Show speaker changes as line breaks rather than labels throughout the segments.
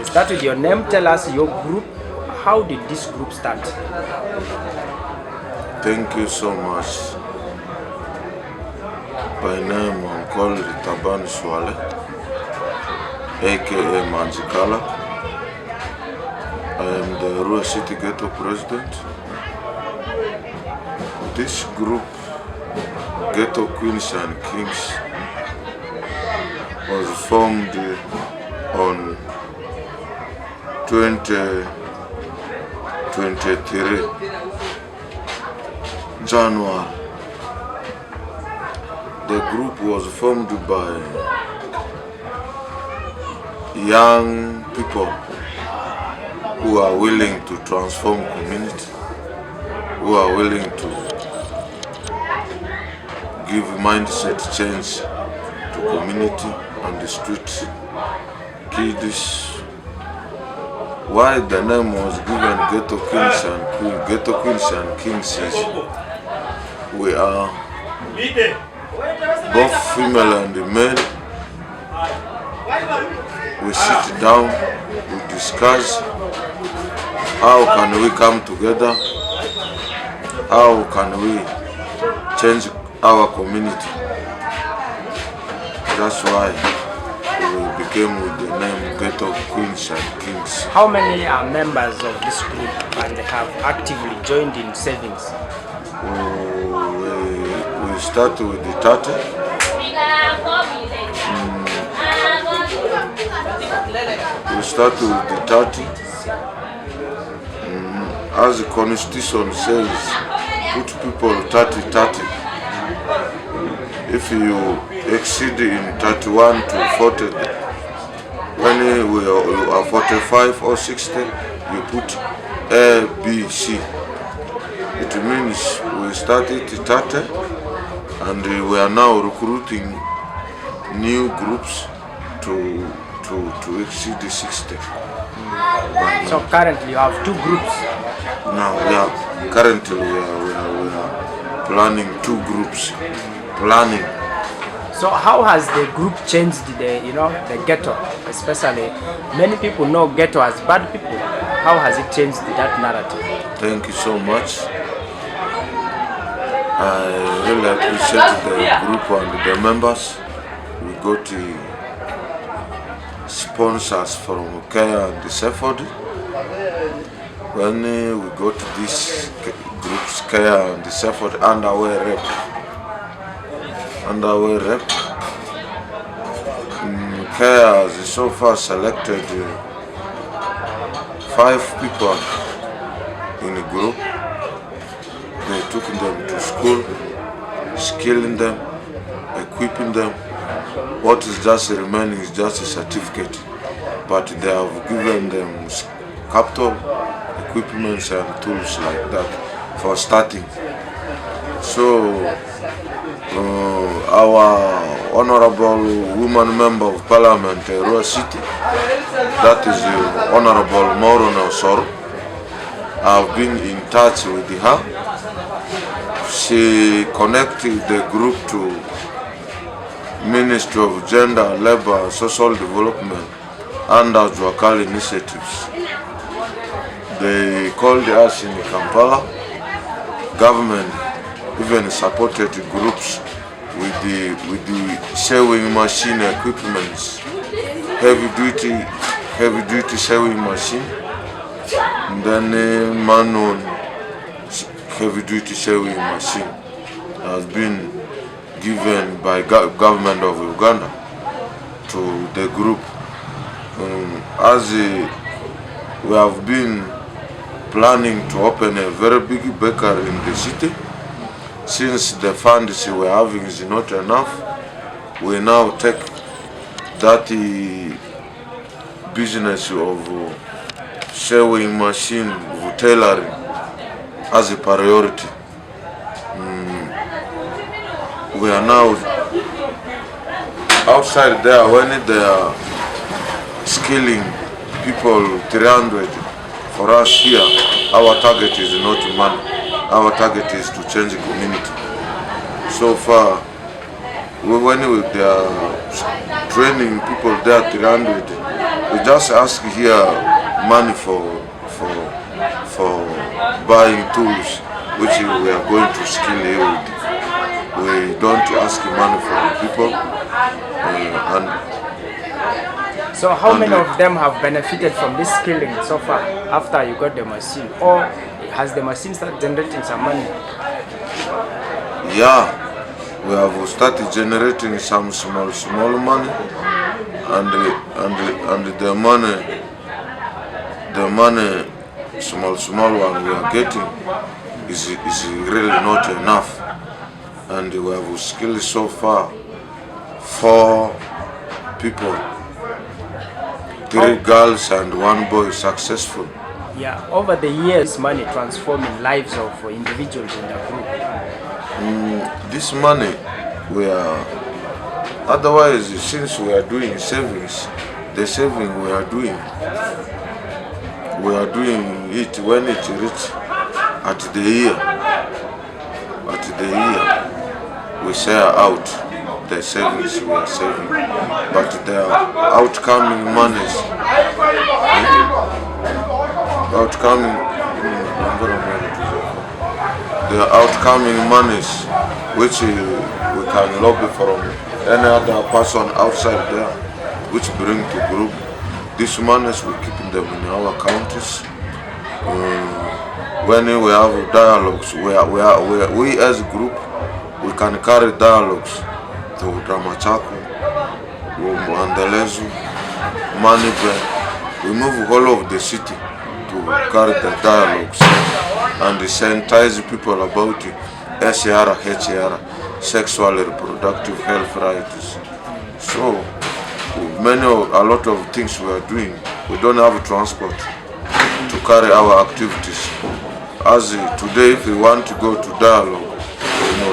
Start with your name. Tell us your group. How did this group start?
Thank you so much. By name I'm called Taban Swale, aka Manzikala. I am the Arua City Ghetto president. This group, Ghetto Queens and Kings, was formed on 2023 January. The group was formed by young people who are willing to transform community, who are willing to give mindset change to community and the street kids. Why the name was given Ghetto Queens and Queens? Ghetto Queens and Kings is we are both female and male. We sit down, we discuss how can we come together, how can we change our community. That's why we became with the name Ghetto Queens and Kings.
How many are members of this group and have actively joined in savings?
We start with the 30. We start with the 30. As the constitution says, put people 30-30. If you exceed in 31 to 40, when you are 45 or 60, you put A, B, C. It means we started 30 and we are now recruiting new groups to exceed the 60.
So currently you have 2 groups?
Now, yeah, currently we are planning 2 groups.
So how has the group changed the ghetto? Especially, many people know ghetto as bad people. How has it changed that narrative?
Thank you so much. I really appreciate the group and the members. We got sponsors from Kenya and the Seford. When we got these groups, Kenya and the Seford, underwear rep. Kenya has so far selected 5 people in a group. They took them to school, skilling them, equipping them. What is just remaining is just a certificate, but they have given them capital, equipments and tools like that for starting. So our honorable woman member of parliament, Arua City, that is Honorable Mauro Nausoro, I've been in touch with her. She connected the group to Ministry of Gender, Labor, Social Development under Juakal initiatives. They called us in Kampala. Government even supported groups with the sewing machine equipments, heavy duty sewing machine, and then manual heavy duty sewing machine has been given by government of Uganda to the group. As we have been planning to open a very big bakery in the city, since the funds we are having is not enough, we now take that business of sewing machine, of tailoring as a priority. We are now outside there when they are skilling people 300. For us here, our target is not money. Our target is to change the community. So far, when they are training people there 300, we just ask here money for buying tools which we are going to skill here with. We don't ask money from people.
So how many of them have benefited from this skilling so far after you got the machine? Or has the machine started generating some money?
Yeah, we have started generating some small money, and the money small one we are getting is really not enough. And we have skilled so far 4 people, 3 girls and 1 boy successful.
Yeah, over the years, money transforming lives of individuals in the group.
This money, we are, otherwise since we are doing savings, the saving we are doing it when it reach at the year, we share out the savings we are saving, but the outcoming monies, which we can lobby from any other person outside there, which bring to group. These monies we keep them in our counties. When we have dialogues, we as a group, we can carry dialogues to Dramachaku, Mandelezu, Manibe. We move all over the city to carry the dialogues and sensitize people about SR, HR, sexual and reproductive health rights. So, a lot of things we are doing, we don't have transport to carry our activities. As today, if we want to go to dialogue,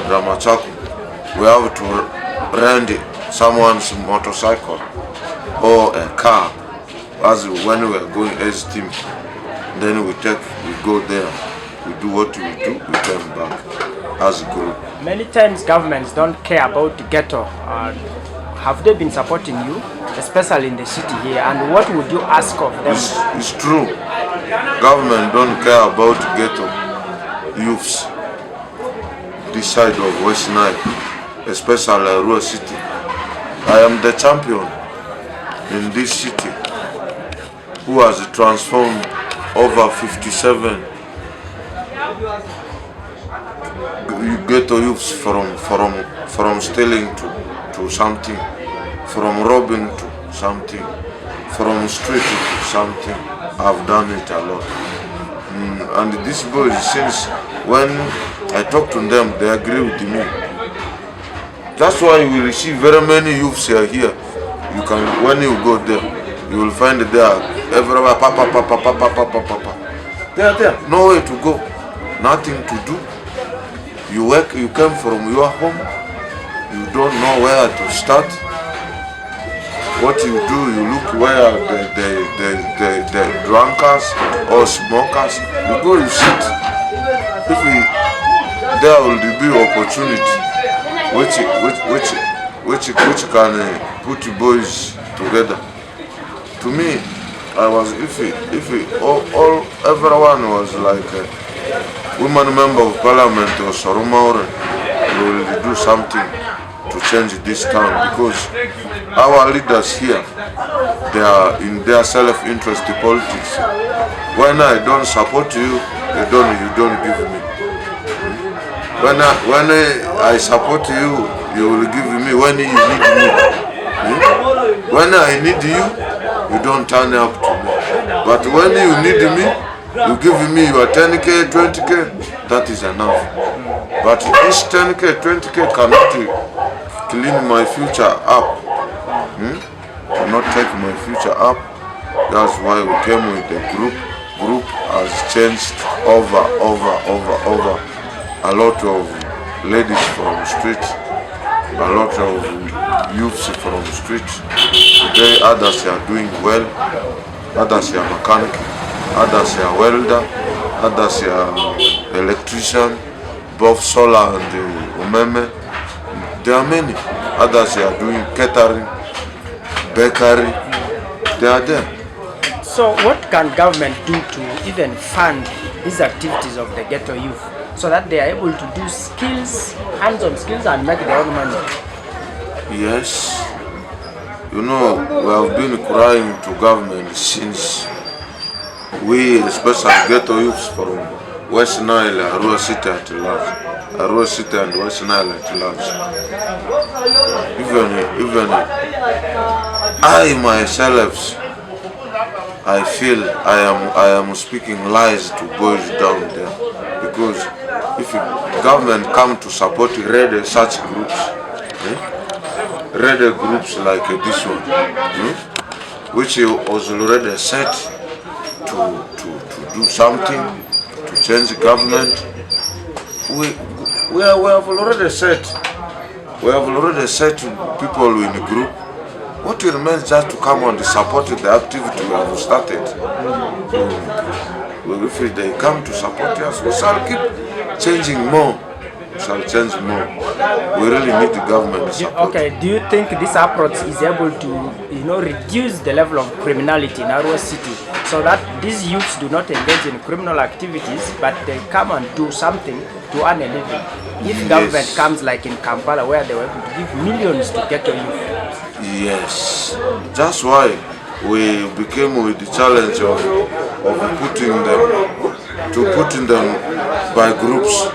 Dramachaku, we have to rent someone's motorcycle or a car. As when we are going as team, then we go there, we do what we do, we come back as a group.
Many times governments don't care about the ghetto. Have they been supporting you, especially in the city here? And what would you ask of them?
It's true. Government don't care about ghetto youths this side of West Nile, especially Arua city. I am the champion in this city who has transformed over 57 ghetto youths from stealing to something, from robbing to something, from street to something. I've done it a lot. And these boys, since when I talk to them, they agree with me. That's why we receive very many youths here. You can, when you go there, you will find there everywhere, papa. They are there, nowhere to go, nothing to do. You work, you come from your home, you don't know where to start. What you do, you look where the drunkards or smokers, you go, you sit. There will be opportunity which can put you boys together. To me, I was everyone was like women member of parliament or Sorumaure, we will do something to change this town, because our leaders here, they are in their self-interest politics. When I don't support you, you don't give me. When I support you, you will give me when you need me. When I need you, you don't turn up to me. But when you need me, you give me your 10k, 20k, that is enough. But this 10k, 20k cannot clean my future up. Cannot take my future up. That's why we came with the group. Group has changed over. A lot of ladies from the street, a lot of youths from the street. Today others are doing well, others are mechanic, others are welder, others are electrician, both solar and umeme. There are many. Others are doing catering, bakery, They are there.
So what can government do to even fund these activities of the ghetto youth so that they are able to do skills, hands-on skills, and make their own money?
Yes. You know, we have been crying to government since we, especially ghetto youths from West Nile, Arua City at large, Arua City and West Nile at large. Even I myself, I feel I am speaking lies to boys down there, because if government come to support such groups, groups like this one, which was already set to do something, to change the government. We have already set people in the group. What remains just to come and support the activity we have started. If they come to support us, we shall keep changing more. We shall change more. We really need the government support.
Okay, do you think this approach is able to, reduce the level of criminality in Arua City, so that these youths do not engage in criminal activities, but they come and do something to earn a living? If government comes like in Kampala, where they were able to give millions to ghetto youth.
Yes, that's why we became with the challenge of putting them by groups.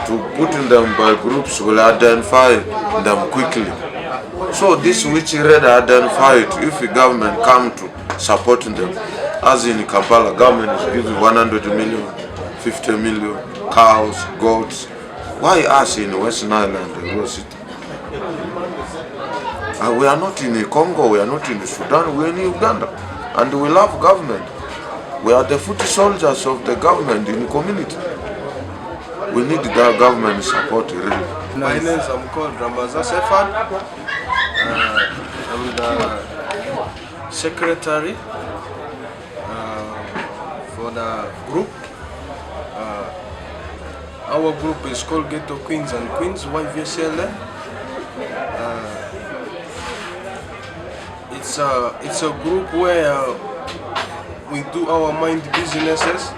To putting them by groups will identify them quickly. So this which already identified, if the government come to supporting them, as in Kampala, government is giving 100 million, 50 million, cows, goats. Why us in West Nile and Arua City? We are not in Congo, we are not in Sudan, we are in Uganda, and we love government. We are the foot soldiers of the government in the community. We need the government support, really.
My name is called Ramaza Sefan. I'm the secretary for the group. Our group is called Ghetto Queens and Queens, YVSL. It's a group where we do our mind businesses.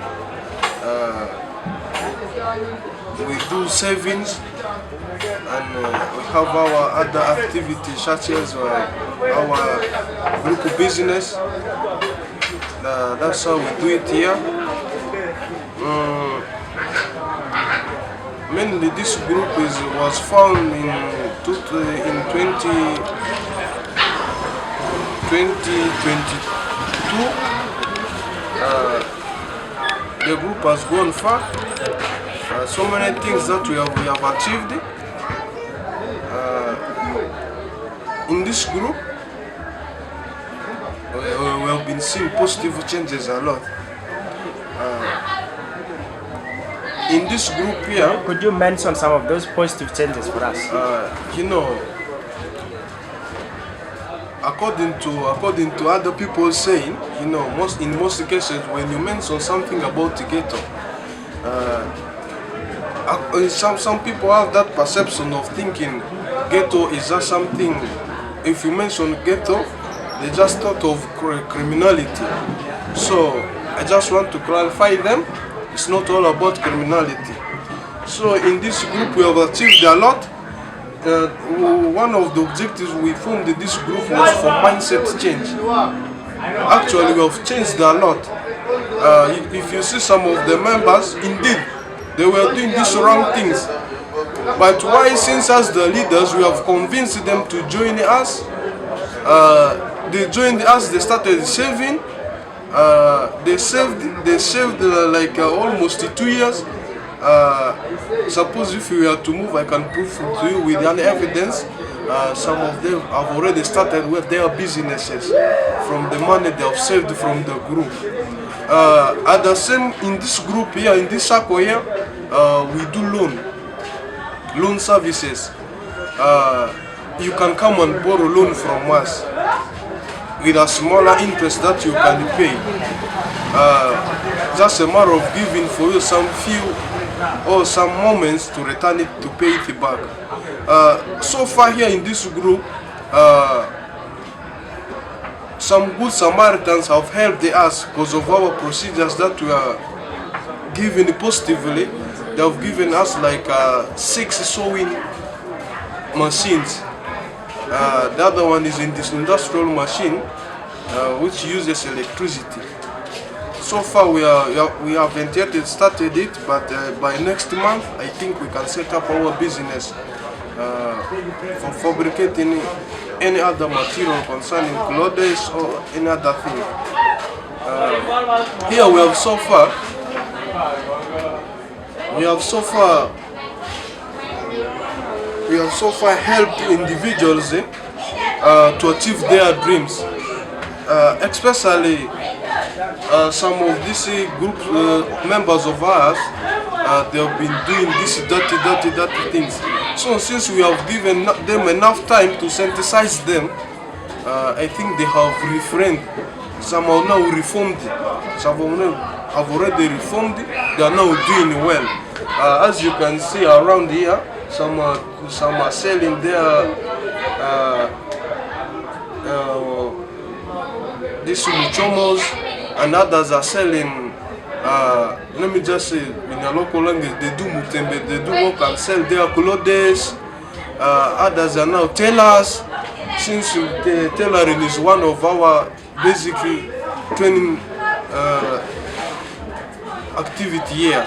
We do savings, and we have our other activities such as our group business. That's how we do it here. Mainly this group was found in 2022. The group has gone far. So many things that we have achieved. In this group, we have been seeing positive changes a lot. In this group here,
could you mention some of those positive changes for us?
According to other people saying, in most cases, when you mention something about the ghetto, some people have that perception of thinking ghetto is just something. If you mention ghetto, they just thought of criminality. So I just want to clarify them. It's not all about criminality. So in this group we have achieved a lot. One of the objectives we formed in this group was for mindset change. Actually, we have changed a lot. If you see some of the members, indeed, they were doing these wrong things. But why, since as the leaders, we have convinced them to join us, they joined us, they started saving. They saved like almost 2 years. Suppose if we were to move, I can prove to you with any evidence. Some of them have already started with their businesses from the money they have saved from the group. At the same, in this group here, in this circle here, we do loan services. You can come and borrow loan from us with a smaller interest that you can pay. Just a matter of giving for you some few or some moments to return it, to pay it back. So far here in this group, some good Samaritans have helped us because of our procedures that we are given positively. They have given us like 6 sewing machines. The other one is in this industrial machine which uses electricity. So far we haven't yet started it, but by next month I think we can set up our business for fabricating any other material concerning clothes or any other thing. Here we have so far helped individuals to achieve their dreams, especially some of these group members of ours. They have been doing these dirty things. So since we have given them enough time to synthesize them, I think they have refrained. Some are now reformed. Some have already reformed. They are now doing well. As you can see around here, some are selling their these muchomos, and others are selling. Let me just say, in a local language, they do mutembe. They do work and sell their clothes. Others are now tailors. Since the tailoring is one of our basic training activity here.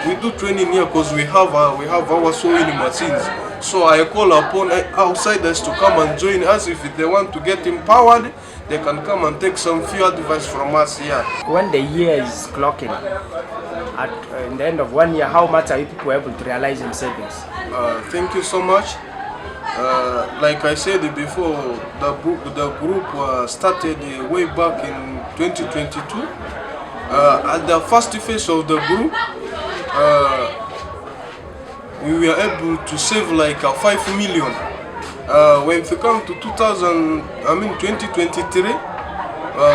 We do training here because we have our sewing machines. So I call upon outsiders to come and join us. If they want to get empowered, they can come and take some few advice from us here.
When the year is clocking, in the end of 1 year, how much are you people able to realize in savings?
Thank you so much. Like I said before, the group started way back in 2022. At the first phase of the group, we were able to save like 5 million. When we come to 2023,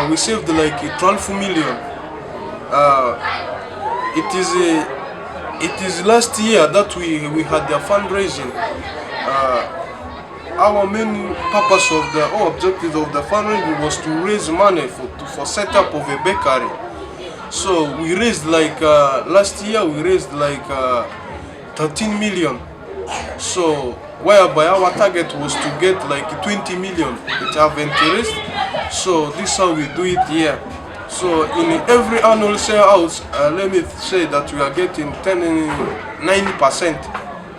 we saved like 12 million. It is last year that we had the fundraising. Our main purpose of the objective of the fundraising was to raise money for setup of a bakery. So we raised like last year we raised like 13 million. So whereby our target was to get like 20 million, which haven't raised. So this is how we do it here. So in every annual sale house, let me say that we are getting 9%.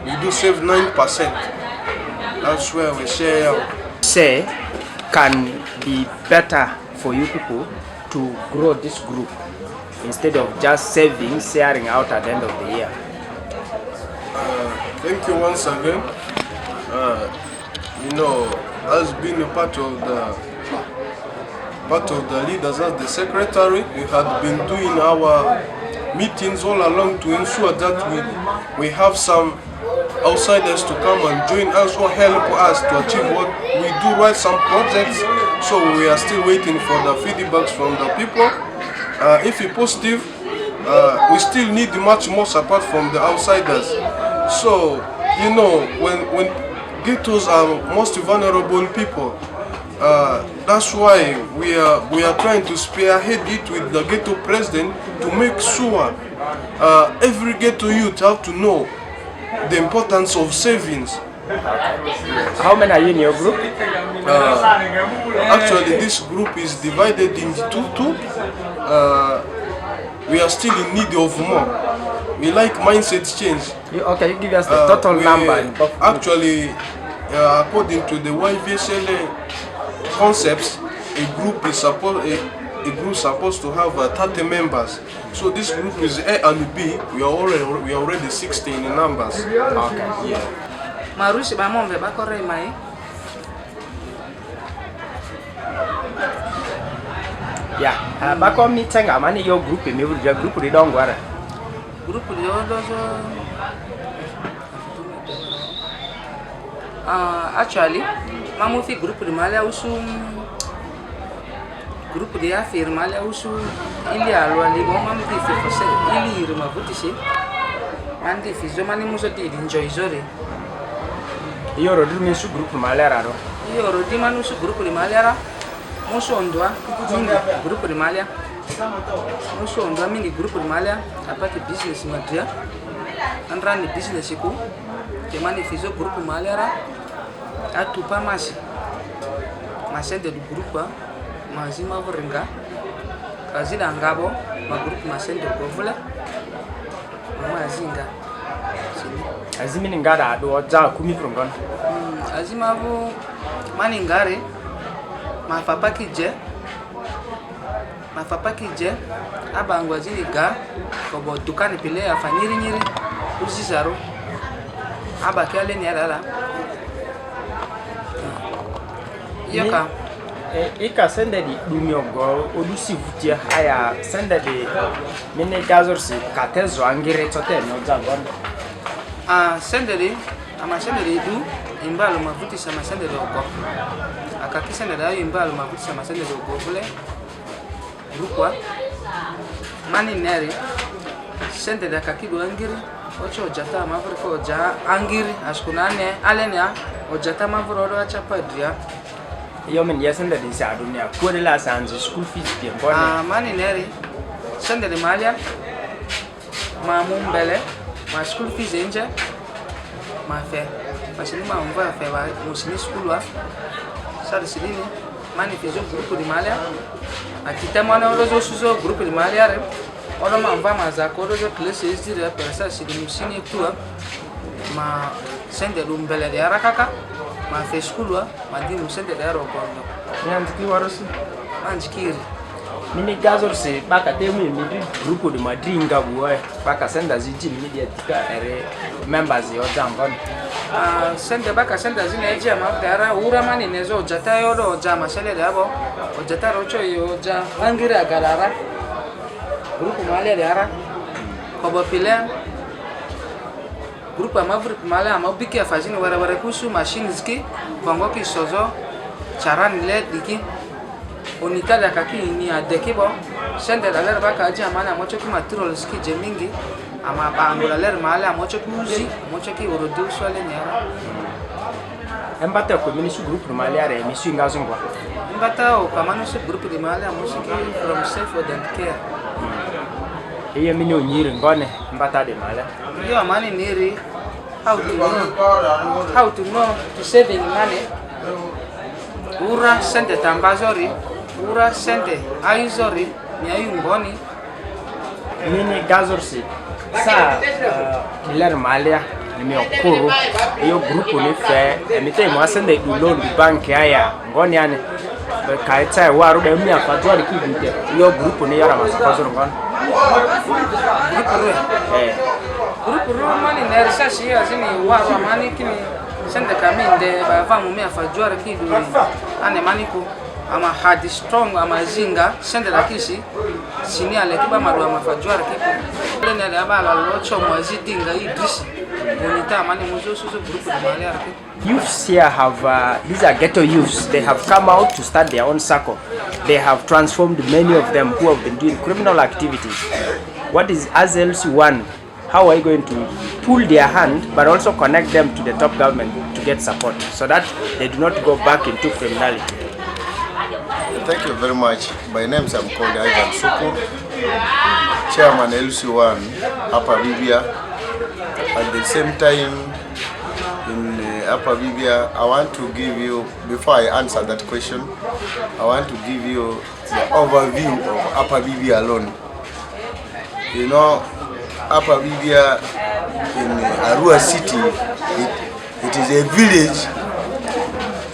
We do save 9%. That's where we share.
Say, can be better for you people to grow this group instead of just saving, sharing out at the end of the year.
Thank you once again. As being a part of the leaders, as the secretary, we had been doing our meetings all along to ensure that we have some outsiders to come and join us or help us to achieve what we do, write some projects. So we are still waiting for the feedbacks from the people. If it's positive, we still need much more support from the outsiders. So when ghettos are most vulnerable people, that's why we are trying to spearhead it with the ghetto president to make sure every ghetto youth have to know the importance of savings.
How many are you in your group?
Actually, this group is divided into two. We are still in need of more. We like mindset change.
You give us the total number.
Actually, according to the YVSLA concepts, a group is supposed to have 30 members. So this group is A and B. We are already 60 in numbers.
Okay. Yeah.
Marushi bamombe bakore mai.
Yeah. Bako mitenga mani your group me will your group di dongwara.
Group di odozo. Actually, mamu fi group di Malia usu. Grupo de afirma ali usu ili alwa ali bom mamu fi fose ili iruma butisi. Mandi fi zo mani muso di enjoy zore.
Iyo rodi mi su group malera ro.
Iyo rodi manu su group di malera. Musondwa mingi grupo de malha. Musondwa mingi grupo de malha apate business madria. Andrani business ku que manifizo grupo malha ra atupa masi. Masende do grupo mazima voringa. Kazida ngabo ma grupo masende govula. Mazinga.
Azimini ngara do za kumi prongon.
Azimavu maningare mafapa kije abangu azini ga kobo dukani pile afanyiri nyiri usizaro aba kale ni alala yoka
Ika sende di dumiogo odusi vutia aya sende di mine gazorsi katezo angire tote no zagondo
sende di ama sende di du imbalo mavuti sama sende di oko akakisa nda imbalo mavuti sama sende di oko bule rukwa mani neri sende da kakigo angiri ocho jata mavur ko ja angiri askunane alenia ojata mavur oro achapa dia
yo men yesende di sa dunia ko de la sanzi school fees bien bonne
mani neri sende di malia ma mumbele ma school fees enje ma fe pasini ma umva fe ba musini school wa sari sidini mani fizo grupo di malia akita mwana orozo suzo grupo di malia re oro ma umva ma za ko orozo classe izire persa sidini musini tua ma sende lumbele de arakaka ma fe school wa ma di musende de aro kondo
nyanziki warosi
anjikiri
mini gazorsi baka temu midi grupo di madringa buwe baka senda ziji media tika ere members yo zangon
sende baka senda zine eje mafdara ura mani nezo jata yodo jama sele dabo ojata rocho yo ja angira garara grupo male dara kobo pile grupo amavri male amabiki afajini wara kusu machines ki bongo ki sozo charan le diki onikada kaki ni adekibo sende daler baka aje amana mocho ki materials ki jemingi ama bangola ler mala mocho kuzi mocho ki orodu swale nyara
embata ko mini su groupe mali are mi su ngazongwa
mbata o kamano su groupe de mala mocho ki from safe and care
iyo mini onyiri ngone mbata de mala
yo amani niri how to know to saving money ura sende tambazori ura sende aizori ni ayungoni
mini gazorsi sa ler malia ni okuru iyo grupo ni fe emite mo sende du loan du bank aya ngoni ane ka eta waru de mi afadwari ki dite iyo grupo ni yara masafazoro ngon
grupo mani nersa shi azini waru amani kini sende kaminde ba vamu mi afadwari ki du ane maniko ama hard strong ama zinga sende lakisi sini aletiba madwa mafajwara kipo lene da bala locho mwazidinga idrisi bonita mani muzo suzo grupo de mali arke
youths here have these are ghetto youths. They have come out to start their own circle. They have transformed many of them who have been doing criminal activities. What is Azel's one? How are you going to pull their hand but also connect them to the top government to get support so that they do not go back into criminality?
Thank you very much. My name is called Ivan Suku, Chairman LC1 Upper Bibia. At the same time, in Upper Bibia, I want to give you, before I answer that question, I want to give you the overview of Upper Bibia alone. You know, Upper Bibia in Arua city, it is a village.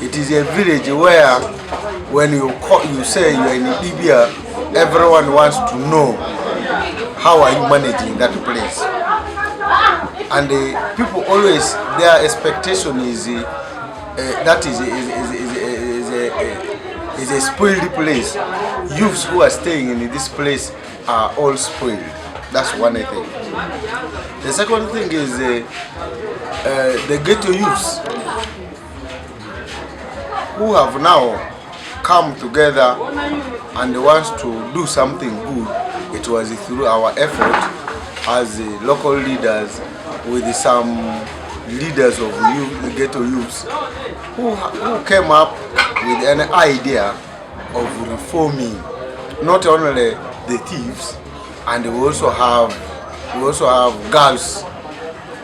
It is a village where when you say you are in Libya, everyone wants to know how are you managing that place. And people always, their expectation is that is a spoiled place. Youths who are staying in this place are all spoiled. That's one thing. The second thing is the ghetto youths who have now come together and wants to do something good. It was through our effort as local leaders with some leaders of youth, ghetto youths who came up with an idea of reforming not only the thieves, and we also have girls.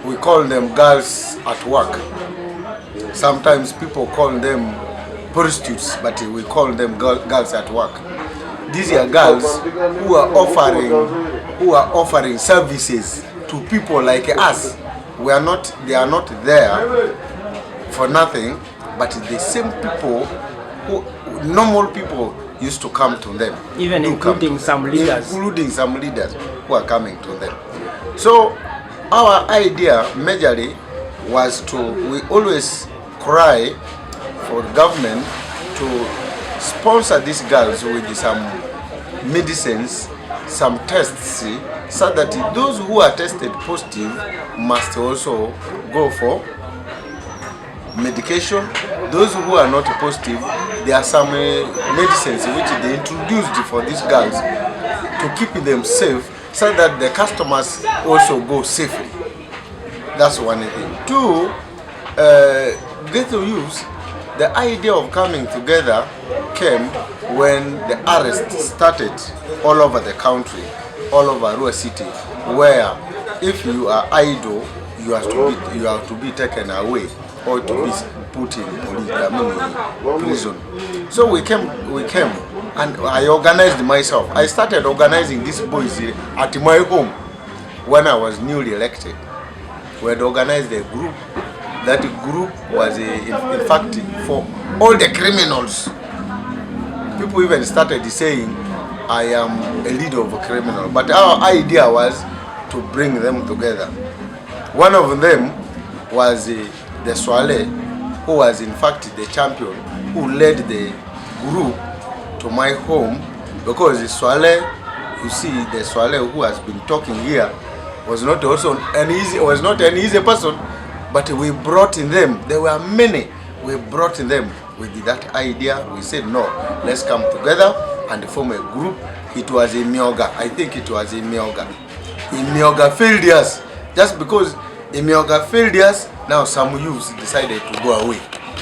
We call them girls at work. Sometimes people call them prostitutes, but we call them girls at work. These are girls who are offering services to people like us. They are not there for nothing, but the same people normal people used to come to them.
Even including some leaders.
Including some leaders who are coming to them. So our idea majorly was we always cry for the government to sponsor these girls with some medicines, some tests, so that those who are tested positive must also go for medication. Those who are not positive, there are some medicines which they introduced for these girls to keep them safe, so that the customers also go safely. That's one thing. Two, Ghetto youths, the idea of coming together came when the arrests started all over the country, all over Arua city, where if you are idle, you have to be taken away or to be put in prison. So we came, and I organized myself. I started organizing these boys at my home when I was newly elected. We had organized a group. That group was in fact for all the criminals. People even started saying I am a leader of a criminal, but our idea was to bring them together. One of them was the Swale, who was in fact the champion, who led the group to my home, because the Swale, you see, the Swale who has been talking here was not an easy person, but we brought in them. There were many. We brought in them with that idea. We said no, let's come together and form a group. It was in Myoga. I think it was in Myoga. In Myoga failed us. Just because in Myoga failed us, now some youths decided to go away.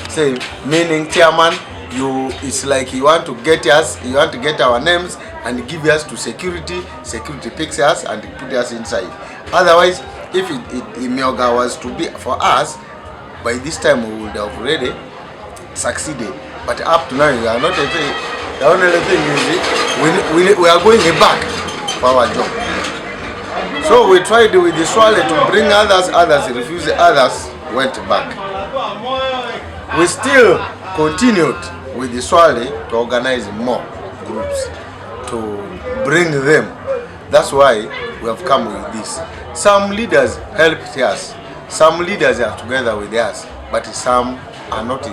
Say, meaning chairman, it's like you want to get us, you want to get our names and give us to security. Security picks us and put us inside. Otherwise, if Myoga was to be for us, by this time we would have already succeeded. But up to now, we are not a thing. The only thing is we are going back for our job. So we tried with the Swale to bring others refused, others went back. We still continued with the Swale to organize more groups, to bring them. That's why we have come with this. Some leaders helped us. Some leaders are together with us, but some are not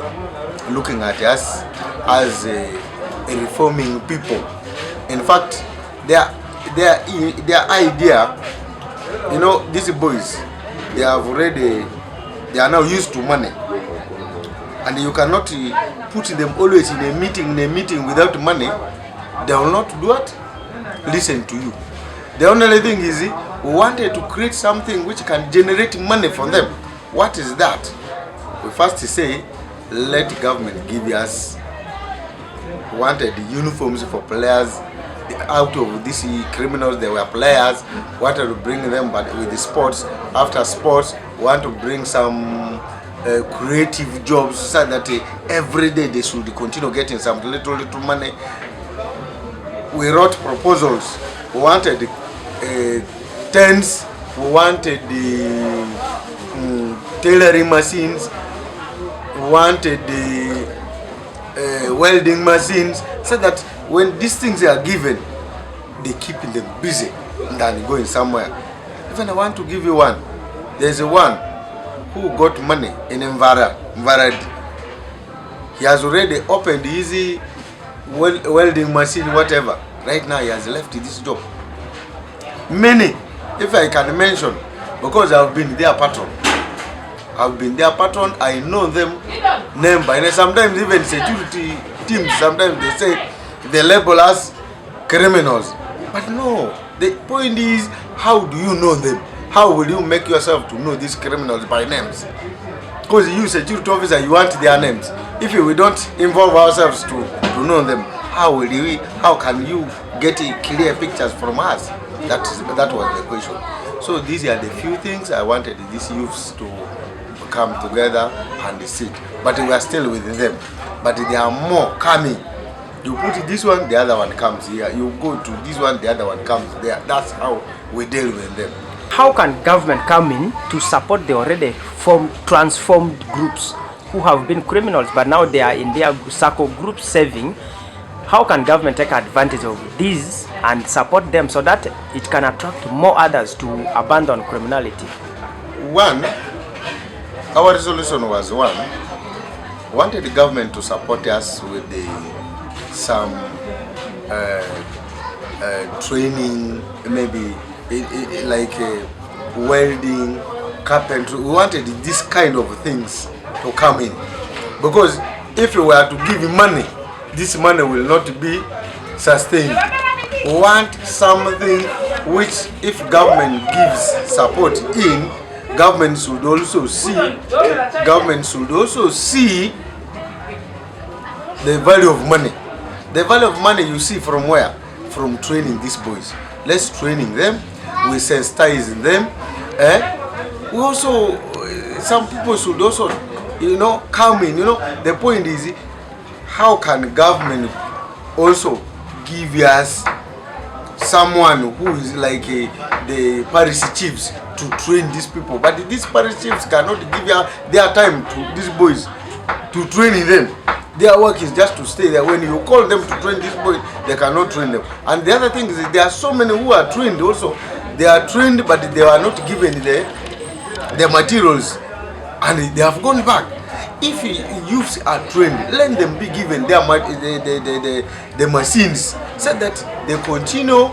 looking at us as a reforming people. In fact, their idea, you know, these boys, they are now used to money, and you cannot put them always in a meeting without money. They will not do what? Listen to you. The only thing is, we wanted to create something which can generate money for them. What is that? We first say, let government give us, wanted uniforms for players. Out of these criminals, there were players. Wanted to bring them, but with the sports. After sports, want to bring some creative jobs, so that every day they should continue getting some little money. We wrote proposals. We wanted tents. We wanted the tailoring machines. We wanted the welding machines, so that when these things are given, they keep them busy than going somewhere. Even I want to give you one. There's a one who got money in Mvarad. He has already opened his welding machine, whatever. Right now he has left this job. Many, if I can mention, because I've been their patron. I know them name by name. Sometimes even security teams, sometimes they say they label us criminals. But no, the point is, how do you know them? How will you make yourself to know these criminals by names? Because you, security officer, you want their names. If we don't involve ourselves to know them, how can you get clear pictures from us? That was the question. So these are the few things I wanted these youths to come together and sit. But we are still with them. But there are more coming. You put this one, the other one comes here. You go to this one, the other one comes there. That's how we deal with them.
How can government come in to support the already transformed groups who have been criminals, but now they are in their circle group saving? How can government take advantage of these and support them so that it can attract more others to abandon criminality?
One, our resolution was wanted the government to support us with some training, maybe like welding, carpentry. We wanted this kind of things to come in, because if we were to give money, this money will not be sustained. We want something which, if government gives support in, government should also see the value of money. The value of money you see from where? From training these boys. Let's training them, we sensitize them. We also, some people should also, come in. The point is, how can government also give us someone who is like the parish chiefs to train these people? But these parish chiefs cannot give their time to these boys to training them. Their work is just to stay there. When you call them to train these boys, they cannot train them. And the other thing is, there are so many who are trained also. They are trained, but they are not given the materials, and they have gone back. If youths are trained, let them be given the machines, so that they continue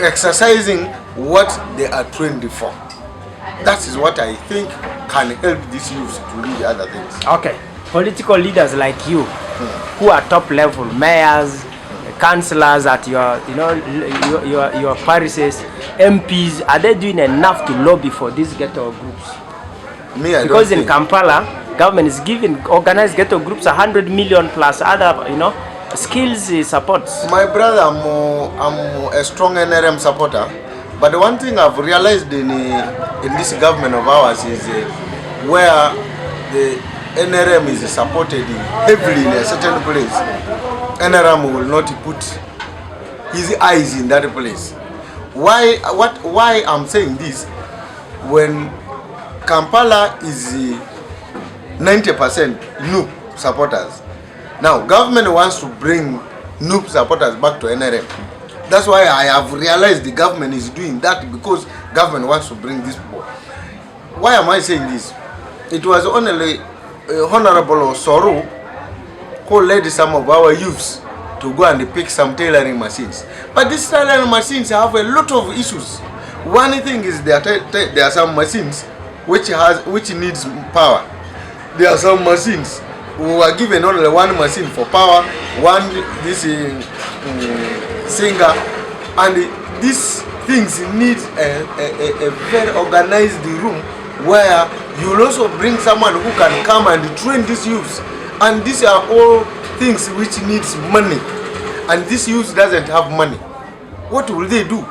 exercising what they are trained for. That is what I think can help these youths to do the other things.
Okay. Political leaders like you, who are top level mayors, councillors at your parishes, MPs, are they doing enough to lobby for these ghetto groups? Because in Kampala, government is giving organized ghetto groups 100 million plus other skills supports.
My brother, I'm a strong NRM supporter, but one thing I've realized in this government of ours is where the NRM is supported heavily in a certain place, NRM will not put his eyes in that place. Why I'm saying this? When Kampala is 90% NUP supporters, now government wants to bring NUP supporters back to NRM. That's why I have realized the government is doing that, because government wants to bring these people. Why am I saying this? It was only Honorable Soru who led some of our youths to go and pick some tailoring machines. But these tailoring machines have a lot of issues. One thing is there are some machines which needs power. There are some machines who are given only one machine for power, one singer, and these things need a very organized room where you will also bring someone who can come and train these youths. And these are all things which needs money. And this youth doesn't have money. What will they do?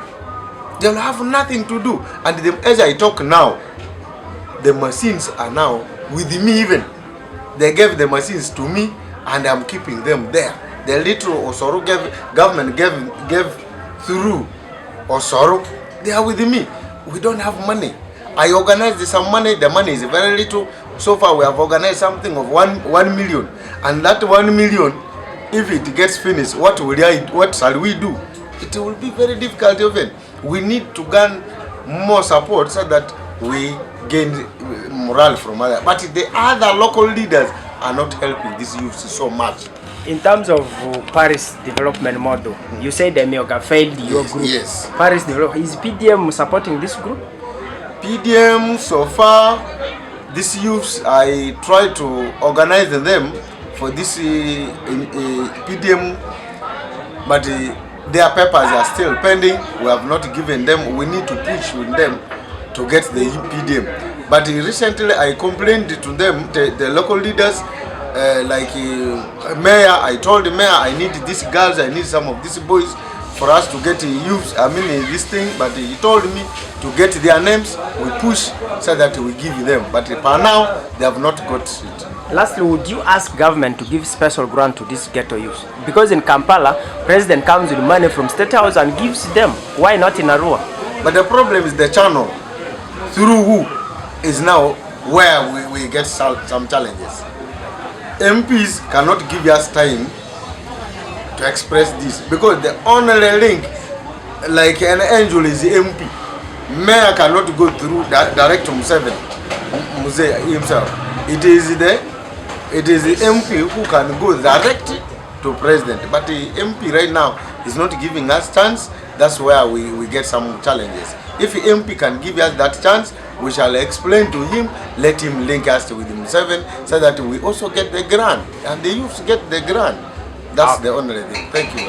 They will have nothing to do. And as I talk now, the machines are now with me even. They gave the machines to me and I'm keeping them there. The little Osoro government gave through Osoro, they are with me. We don't have money. I organized some money, the money is very little. So far we have organized something of 1 million. And that 1 million, if it gets finished, what shall we do? It will be very difficult even. We need to gain more support so that we gain morale from others. But the other local leaders are not helping these youths so much.
In terms of Paris development model, you said the Mioga failed your group.
Yes.
Paris development, is PDM supporting this group?
PDM, so far, these youths, I try to organize them for this PDM, but their papers are still pending. We have not given them. We need to push with them to get the PDM. But recently I complained to them, the local leaders, mayor, I told the mayor I need these girls, I need some of these boys for us to get youth, this thing, but he told me to get their names, we push so that we give them. But for now, they have not got it.
Lastly, would you ask government to give special grant to these ghetto youth? Because in Kampala, president comes with money from State House and gives them. Why not in Arua?
But the problem is the channel through who is now where we get some challenges. MPs cannot give us time to express this because the only link, like an angel, is the MP. Mayor cannot go through direct to Museveni himself. It is the MP who can go direct to president. But the MP right now is not giving us chance. That's where we get some challenges. If the MP can give us that chance, we shall explain to him, let him link us with Museveni so that we also get the grant and the youth get the grant. That's the only thing. Thank you.